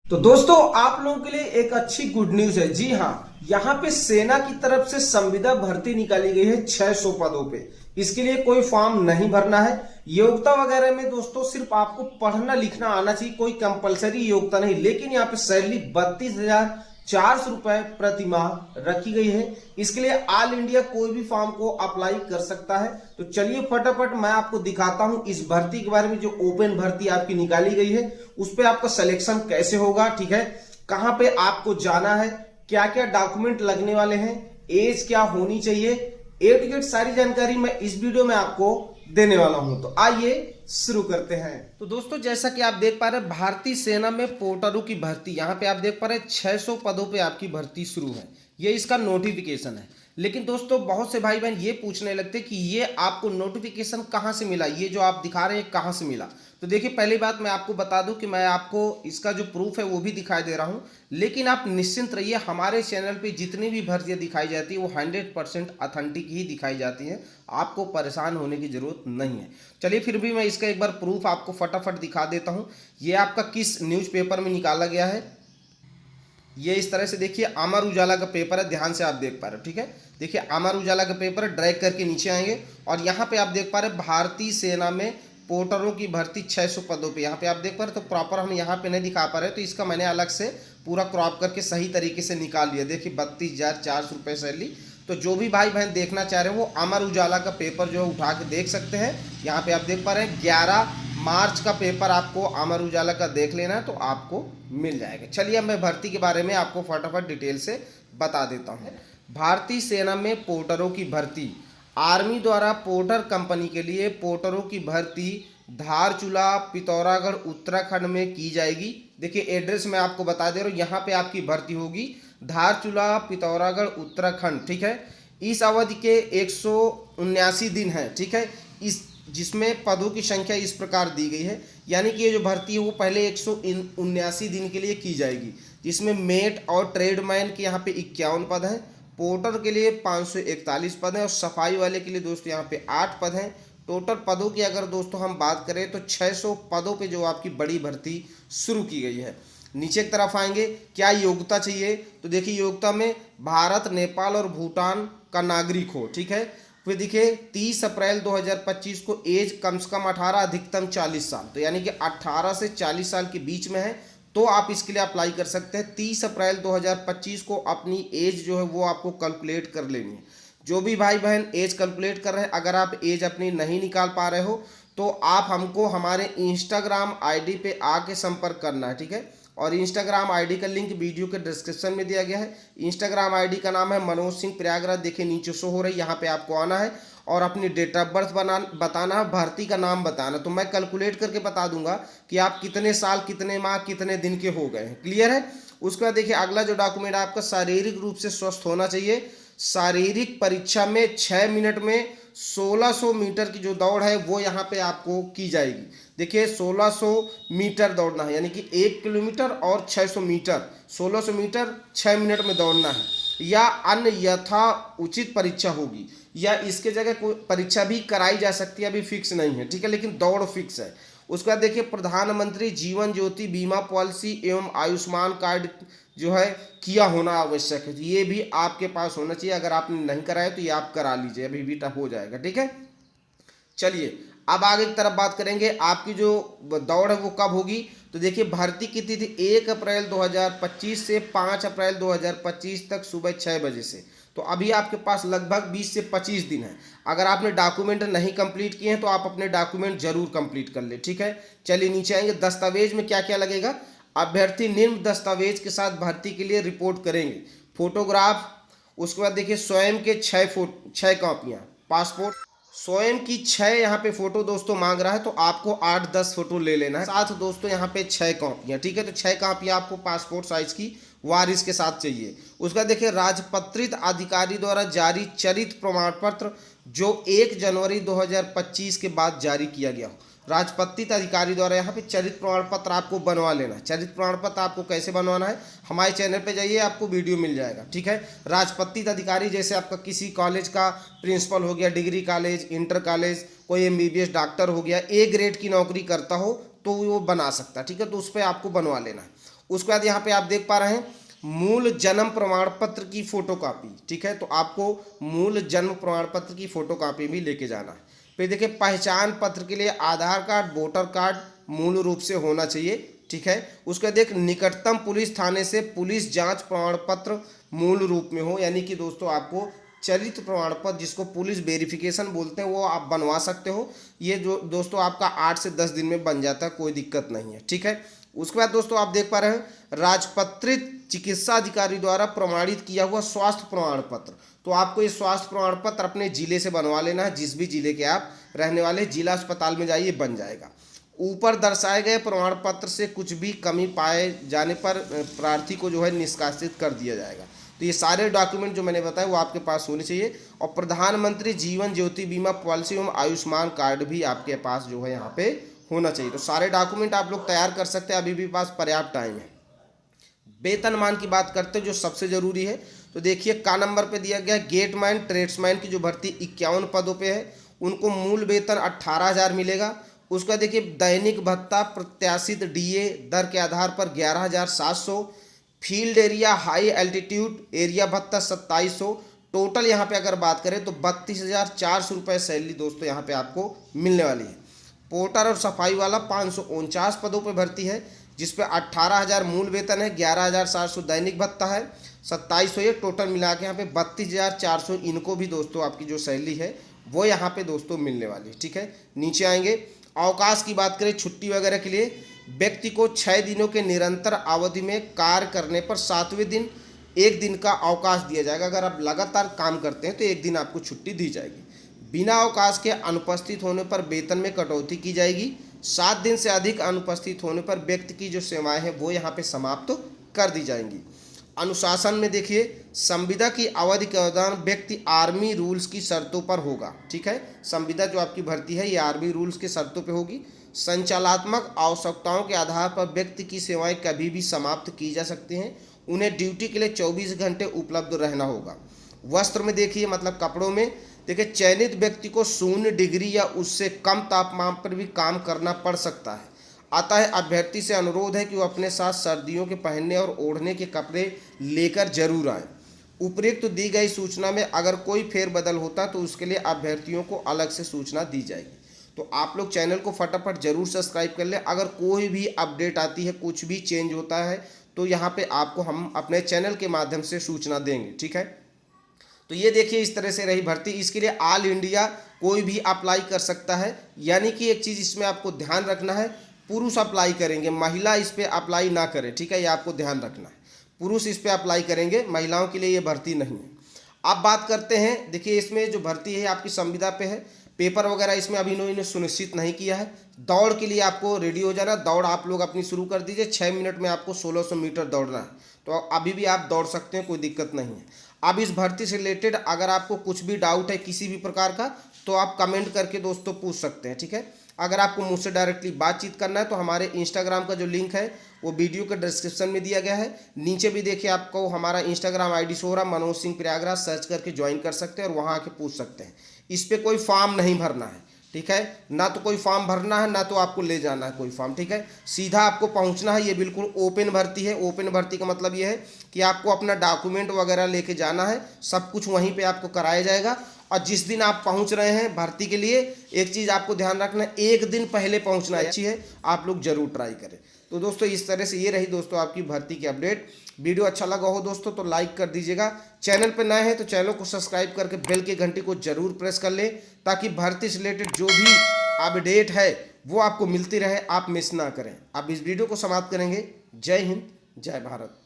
तो दोस्तों आप लोगों के लिए एक अच्छी गुड न्यूज है। जी हाँ, यहाँ पे सेना की तरफ से संविदा भर्ती निकाली गई है 600 पदों पे। इसके लिए कोई फॉर्म नहीं भरना है। योग्यता वगैरह में दोस्तों सिर्फ आपको पढ़ना लिखना आना चाहिए, कोई कंपलसरी योग्यता नहीं। लेकिन यहाँ पे सैलरी 32,400 रुपए प्रति माह रखी गई है। इसके लिए ऑल इंडिया कोई भी फॉर्म को अप्लाई कर सकता है। तो चलिए फटाफट मैं आपको दिखाता हूं इस भर्ती के बारे में। जो ओपन भर्ती आपकी निकाली गई है उस पर आपका सिलेक्शन कैसे होगा, ठीक है, कहां पे आपको जाना है, क्या क्या डॉक्यूमेंट लगने वाले हैं, एज क्या होनी चाहिए, ए टू जेड सारी जानकारी मैं इस वीडियो में आपको देने वाला हूं। तो आइए शुरू करते हैं। तो दोस्तों जैसा कि आप देख पा रहे हैं, भारतीय सेना में पोर्टरों की भर्ती, यहां पे आप देख पा रहे हैं 600 पदों पे आपकी भर्ती शुरू है। ये इसका नोटिफिकेशन है। लेकिन दोस्तों बहुत से भाई बहन ये पूछने लगते कि ये आपको नोटिफिकेशन कहां से मिला, ये जो आप दिखा रहे हैं कहां से मिला। तो देखिए पहली बात मैं आपको बता दूं कि मैं आपको इसका जो प्रूफ है वो भी दिखाई दे रहा हूं। लेकिन आप निश्चिंत रहिए, हमारे चैनल पे जितनी भी भर्तियां दिखाई जाती है वो 100% ऑथेंटिक ही दिखाई जाती हैं। आपको परेशान होने की जरूरत नहीं है। चलिए फिर भी मैं इसका एक बार प्रूफ आपको फटाफट दिखा देता हूं। ये आपका किस न्यूज़पेपर में निकाला गया है, ये इस तरह से देखिए अमर उजाला का पेपर है। ध्यान से आप देख पा रहे हो, ठीक है। देखिए अमर उजाला का पेपर ड्रैग करके नीचे आएंगे और यहाँ पे आप देख पा रहे हैं भारतीय सेना में पोर्टरों की भर्ती 600 पदों पे। यहाँ पे आप देख पा रहे तो प्रॉपर हम यहाँ पे नहीं दिखा पा रहे, तो इसका मैंने अलग से पूरा क्रॉप करके सही तरीके से निकाल लिया। देखिए 32,400 रुपये सैलरी। तो जो भी भाई बहन देखना चाह रहे हैं वो अमर उजाला का पेपर जो है उठा के देख सकते हैं। यहाँ पे आप देख पा रहे हैं 11 मार्च का पेपर आपको अमर उजाला का देख लेना है तो आपको मिल जाएगा। चलिए अब मैं भर्ती के बारे में आपको फटाफट डिटेल से बता देता हूँ। भारतीय सेना में पोर्टरों की भर्ती, आर्मी द्वारा पोर्टर कंपनी के लिए पोर्टरों की भर्ती धारचूला पिथौरागढ़ उत्तराखंड में की जाएगी। देखिए एड्रेस मैं आपको बता दे रहा हूँ, यहाँ पे आपकी भर्ती होगी धारचूला पिथौरागढ़ उत्तराखंड, ठीक है। इस अवधि के 179 दिन है, ठीक है। इस जिसमें पदों की संख्या इस प्रकार दी गई है, यानी कि ये जो भर्ती है वो पहले 179 दिन के लिए की जाएगी, जिसमें मेट और ट्रेडमैन के यहाँ पे 51 पद हैं, पोर्टर के लिए 541 पद हैं और सफाई वाले के लिए दोस्तों यहाँ पे 8 पद हैं। टोटल पदों की अगर दोस्तों हम बात करें तो 600 पदों पे जो आपकी बड़ी भर्ती शुरू की गई है। नीचे की तरफ आएंगे, क्या योग्यता चाहिए, तो देखिए योग्यता में भारत नेपाल और भूटान का नागरिक हो, ठीक है। फिर देखिए 30 अप्रैल 2025 को एज कम से कम 18 अधिकतम 40 साल, तो यानी कि 18 से 40 साल के बीच में है तो आप इसके लिए अप्लाई कर सकते हैं। 30 अप्रैल 2025 को अपनी एज जो है वो आपको कैलकुलेट कर लेनी है। जो भी भाई बहन एज कैलकुलेट कर रहे हैं, अगर आप एज अपनी नहीं निकाल पा रहे हो तो आप हमको हमारे इंस्टाग्राम आईडी पे आके संपर्क करना है, ठीक है। और इंस्टाग्राम आईडी का लिंक वीडियो के डिस्क्रिप्शन में दिया गया है। इंस्टाग्राम आईडी का नाम है मनोज सिंह प्रयागराज, देखिए नीचे शो हो रही है, यहाँ पे आपको आना है और अपनी डेट ऑफ बर्थ बताना, भर्ती का नाम बताना। तो मैं कैलकुलेट करके बता दूंगा कि आप कितने साल कितने माह कितने दिन के हो गए हैं। क्लियर है। उसके बाद देखिए अगला जो डॉक्यूमेंट आपका शारीरिक रूप से स्वस्थ होना चाहिए। शारीरिक परीक्षा में 6 मिनट में 1600 मीटर की जो दौड़ है वो यहाँ पे आपको की जाएगी। देखिए 1600 मीटर दौड़ना है, यानी कि 1 किलोमीटर और 600 मीटर, 1600 मीटर 6 मिनट में दौड़ना है, या अन्य यथा उचित परीक्षा होगी, या इसके जगह कोई परीक्षा भी कराई जा सकती है, अभी फिक्स नहीं है, ठीक है, लेकिन दौड़ फिक्स है। उसके बाद देखिए प्रधानमंत्री जीवन ज्योति बीमा पॉलिसी एवं आयुष्मान कार्ड जो है किया होना आवश्यक है, तो ये भी आपके पास होना चाहिए। अगर आपने नहीं कराया तो ये आप करा लीजिए, अभी भी टफ हो जाएगा, ठीक है। चलिए अब आगे की तरफ बात करेंगे, आपकी जो दौड़ है वो कब होगी। तो देखिए भर्ती की तिथि 1 अप्रैल 2025 से 5 अप्रैल 2025 तक सुबह 6 बजे से। तो अभी आपके पास लगभग 20 से 25 दिन है। अगर आपने डॉक्यूमेंट नहीं कंप्लीट किए हैं तो आप अपने डॉक्यूमेंट जरूर कंप्लीट कर ले, ठीक है। चलिए नीचे आएंगे, दस्तावेज में क्या क्या लगेगा। अभ्यर्थी निम्न दस्तावेज के साथ भर्ती के लिए रिपोर्ट करेंगे। फोटोग्राफ, उसके बाद देखिए स्वयं के 6 कॉपियाँ, पासपोर्ट, स्वयं की 6 यहाँ पे फोटो दोस्तों मांग रहा है तो आपको 8-10 फोटो ले लेना है साथ दोस्तों, यहाँ पे 6 कॉपियाँ, ठीक है। तो 6 कॉपियाँ आपको पासपोर्ट साइज की वारिस के साथ चाहिए। उसका देखिए राजपत्रित अधिकारी द्वारा जारी चरित्र प्रमाण पत्र जो 1 जनवरी 2025 के बाद जारी किया गया हो। राजपत्रित अधिकारी द्वारा यहाँ पे चरित्र प्रमाण पत्र आपको बनवा लेना है। चरित्र प्रमाण पत्र आपको कैसे बनवाना है, हमारे चैनल पे जाइए आपको वीडियो मिल जाएगा, ठीक है। राजपत्रित अधिकारी जैसे आपका किसी कॉलेज का प्रिंसिपल हो गया, डिग्री कॉलेज, इंटर कॉलेज, कोई MBBS डॉक्टर हो गया, A ग्रेड की नौकरी करता हो तो वो बना सकता है, ठीक है। तो उस पर आपको बनवा लेना है। उसके बाद यहाँ पे आप देख पा रहे हैं मूल जन्म प्रमाण पत्र की फोटोकॉपी, ठीक है। तो आपको मूल जन्म प्रमाण पत्र की फोटोकॉपी भी लेके जाना है। फिर देखिए पहचान पत्र के लिए आधार कार्ड, वोटर कार्ड मूल रूप से होना चाहिए, ठीक है। उसका देख निकटतम पुलिस थाने से पुलिस जांच प्रमाण पत्र मूल रूप में हो, यानी कि दोस्तों आपको चरित्र प्रमाण पत्र जिसको पुलिस वेरिफिकेशन बोलते हैं वो आप बनवा सकते हो। ये जो दोस्तों आपका 8 से 10 दिन में बन जाता है, कोई दिक्कत नहीं है, ठीक है। उसके बाद दोस्तों आप देख पा रहे हैं राजपत्रित चिकित्सा अधिकारी द्वारा प्रमाणित किया हुआ स्वास्थ्य प्रमाण पत्र। तो आपको ये स्वास्थ्य प्रमाण पत्र अपने जिले से बनवा लेना है, जिस भी जिले के आप रहने वाले जिला अस्पताल में जाइए बन जाएगा। ऊपर दर्शाए गए प्रमाण पत्र से कुछ भी कमी पाए जाने पर प्रार्थी को जो है निष्कासित कर दिया जाएगा। तो ये सारे डॉक्यूमेंट जो मैंने बताया वो आपके पास होने चाहिए। और प्रधानमंत्री जीवन ज्योति बीमा पॉलिसी एवं आयुष्मान कार्ड भी आपके पास जो है यहाँ पे होना चाहिए। तो सारे डॉक्यूमेंट आप लोग तैयार कर सकते हैं, अभी भी पास पर्याप्त टाइम है। वेतनमान की बात करते हैं जो सबसे जरूरी है। तो देखिए का नंबर पे दिया गया गेटमैन ट्रेड्समैन की जो भर्ती 51 पदों पे है, उनको मूल वेतन 18,000 मिलेगा। उसका देखिए दैनिक भत्ता प्रत्याशित डीए दर के आधार पर 11,700, field area high altitude area भत्ता 2700। टोटल यहाँ पे अगर बात करें तो 32,400 रुपये सैलरी दोस्तों यहाँ पे आपको मिलने वाली है। पोर्टर और सफाई वाला 549 पदों पे भर्ती है, जिसपे 18,000 मूल वेतन है, 11,700 दैनिक भत्ता है, 2700 ये टोटल मिला के यहाँ पे 32,400 इनको भी दोस्तों आपकी जो सैलरी है वो यहाँ पे दोस्तों मिलने वाली है, ठीक है। नीचे आएंगे अवकाश की बात करें छुट्टी वगैरह के लिए व्यक्ति को 6 दिनों के निरंतर अवधि में कार्य करने पर 7वें दिन 1 दिन का अवकाश दिया जाएगा। अगर आप लगातार काम करते हैं तो 1 दिन आपको छुट्टी दी जाएगी। बिना अवकाश के अनुपस्थित होने पर वेतन में कटौती की जाएगी। 7 दिन से अधिक अनुपस्थित होने पर व्यक्ति की जो सेवाएं हैं वो यहाँ पे समाप्त कर दी जाएंगी। अनुशासन में देखिए संविदा की अवधि के दौरान व्यक्ति आर्मी रूल्स की शर्तों पर होगा, ठीक है। संविदा जो आपकी भर्ती है ये आर्मी रूल्स के शर्तों पे होगी। संचालनात्मक आवश्यकताओं के आधार पर व्यक्ति की सेवाएं कभी भी समाप्त की जा सकती हैं। उन्हें ड्यूटी के लिए 24 घंटे उपलब्ध रहना होगा। वस्त्र में देखिए मतलब कपड़ों में देखिए चयनित व्यक्ति को 0 डिग्री या उससे कम तापमान पर भी काम करना पड़ सकता है। अतः अभ्यर्थी से अनुरोध है कि वो अपने साथ सर्दियों के पहनने और ओढ़ने के कपड़े लेकर जरूर आएँ। उपरोक्त तो दी गई सूचना में अगर कोई फेरबदल होता तो उसके लिए अभ्यर्थियों को अलग से सूचना दी जाएगी। तो आप लोग चैनल को फटाफट जरूर सब्सक्राइब कर लें। अगर कोई भी अपडेट आती है, कुछ भी चेंज होता है तो यहाँ पे आपको हम अपने चैनल के माध्यम से सूचना देंगे, ठीक है। तो ये देखिए इस तरह से रही भर्ती। इसके लिए ऑल इंडिया कोई भी अप्लाई कर सकता है, यानी कि एक चीज़ इसमें आपको ध्यान रखना है पुरुष अप्लाई करेंगे, महिला इस पर अप्लाई ना करें, ठीक है। ये आपको ध्यान रखना है, पुरुष इस पर अप्लाई करेंगे, महिलाओं के लिए ये भर्ती नहीं है। अब बात करते हैं देखिए इसमें जो भर्ती है आपकी संविदा पे है। पेपर वगैरह इसमें अभी इन्होंने सुनिश्चित नहीं किया है। दौड़ के लिए आपको रेडी हो जाना, दौड़ आप लोग अपनी शुरू कर दीजिए। 6 मिनट में आपको 1600 मीटर दौड़ना है, तो अभी भी आप दौड़ सकते हैं, कोई दिक्कत नहीं है। अब इस भर्ती से रिलेटेड अगर आपको कुछ भी डाउट है किसी भी प्रकार का तो आप कमेंट करके दोस्तों पूछ सकते हैं, ठीक है। अगर आपको मुझसे डायरेक्टली बातचीत करना है तो हमारे इंस्टाग्राम का जो लिंक है वो वीडियो के डिस्क्रिप्शन में दिया गया है। नीचे भी देखिए आपको हमारा इंस्टाग्राम आईडी शो हो रहा, मनोज सिंह प्रयागराज, सर्च करके ज्वाइन कर सकते हैं और वहाँ आके पूछ सकते हैं। इस पर कोई फॉर्म नहीं भरना है, ठीक है। ना तो कोई फॉर्म भरना है ना तो आपको ले जाना है कोई फॉर्म, ठीक है। सीधा आपको पहुंचना है। ये बिल्कुल ओपन भर्ती है। ओपन भर्ती का मतलब ये है कि आपको अपना डॉक्यूमेंट वगैरह लेके जाना है, सब कुछ वहीं पे आपको कराया जाएगा। और जिस दिन आप पहुंच रहे हैं भर्ती के लिए एक चीज़ आपको ध्यान रखना है, 1 दिन पहले पहुंचना अच्छी है, आप लोग जरूर ट्राई करें। तो दोस्तों इस तरह से ये रही दोस्तों आपकी भर्ती की अपडेट। वीडियो अच्छा लगा हो दोस्तों तो लाइक कर दीजिएगा। चैनल पर नए हैं तो चैनल को सब्सक्राइब करके बेल की घंटी को जरूर प्रेस कर लें, ताकि भर्ती से रिलेटेड जो भी अपडेट है वो आपको मिलती रहे, आप मिस ना करें। आप इस वीडियो को समाप्त करेंगे। जय हिंद, जय भारत।